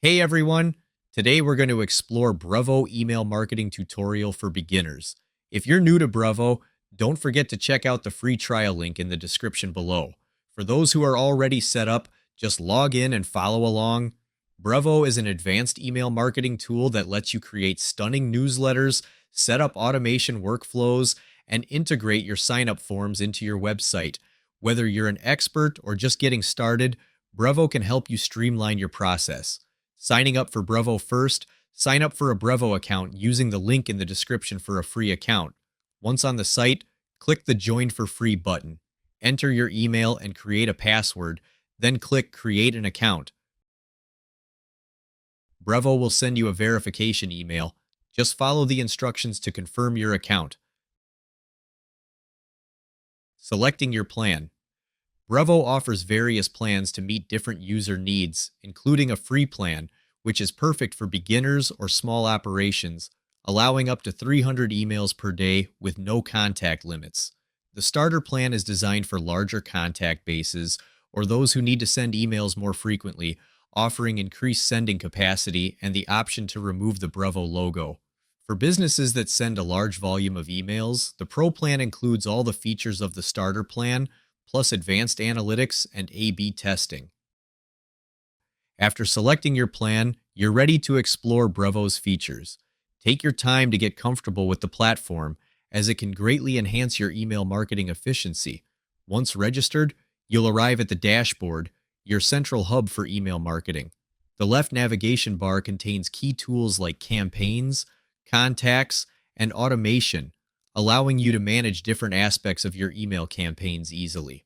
Hey everyone! Today we're going to explore Brevo email marketing tutorial for beginners. If you're new to Brevo, don't forget to check out the free trial link in the description below. For those who are already set up, just log in and follow along. Brevo is an advanced email marketing tool that lets you create stunning newsletters, set up automation workflows, and integrate your sign-up forms into your website. Whether you're an expert or just getting started, Brevo can help you streamline your process. Signing up for Brevo first, sign up for a Brevo account using the link in the description for a free account. Once on the site, click the Join for Free button. Enter your email and create a password, then click Create an Account. Brevo will send you a verification email. Just follow the instructions to confirm your account. Selecting your plan. Brevo offers various plans to meet different user needs, including a free plan, which is perfect for beginners or small operations, allowing up to 300 emails per day with no contact limits. The starter plan is designed for larger contact bases or those who need to send emails more frequently, offering increased sending capacity and the option to remove the Brevo logo. For businesses that send a large volume of emails, the Pro plan includes all the features of the starter plan, plus advanced analytics and A/B testing. After selecting your plan, you're ready to explore Brevo's features. Take your time to get comfortable with the platform, as it can greatly enhance your email marketing efficiency. Once registered, you'll arrive at the dashboard, your central hub for email marketing. The left navigation bar contains key tools like campaigns, contacts, and automation, allowing you to manage different aspects of your email campaigns easily.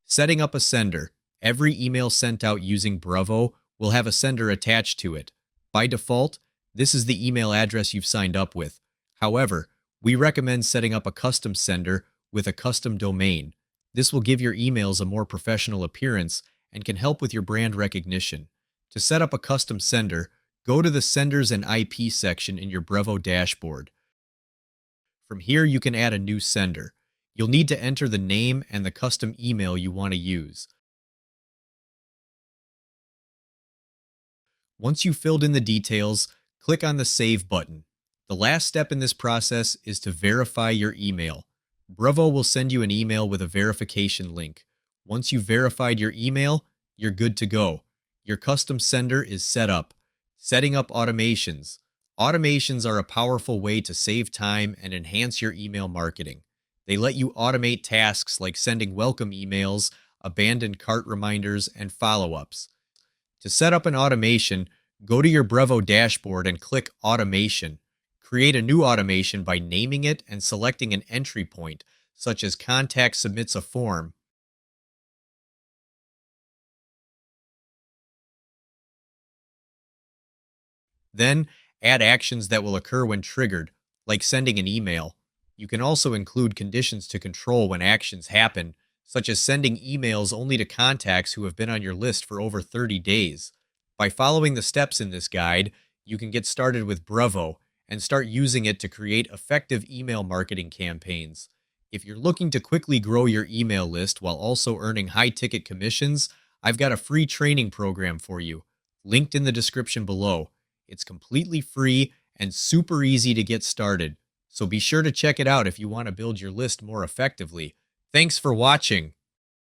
Setting up a sender. Every email sent out using Brevo will have a sender attached to it. By default, this is the email address you've signed up with. However, we recommend setting up a custom sender with a custom domain. This will give your emails a more professional appearance and can help with your brand recognition. To set up a custom sender, go to the Senders and IP section in your Brevo dashboard. From here, you can add a new sender. You'll need to enter the name and the custom email you want to use. Once you've filled in the details, click on the Save button. The last step in this process is to verify your email. Brevo will send you an email with a verification link. Once you've verified your email, you're good to go. Your custom sender is set up. Setting up automations. Automations are a powerful way to save time and enhance your email marketing. They let you automate tasks like sending welcome emails, abandoned cart reminders, and follow-ups. To set up an automation, go to your Brevo dashboard and click Automation. Create a new automation by naming it and selecting an entry point, such as Contact submits a form. Then, add actions that will occur when triggered, like sending an email. You can also include conditions to control when actions happen, such as sending emails only to contacts who have been on your list for over 30 days. By following the steps in this guide, you can get started with Brevo and start using it to create effective email marketing campaigns. If you're looking to quickly grow your email list while also earning high-ticket commissions, I've got a free training program for you, linked in the description below. It's completely free and super easy to get started, so be sure to check it out if you want to build your list more effectively. Thanks for watching.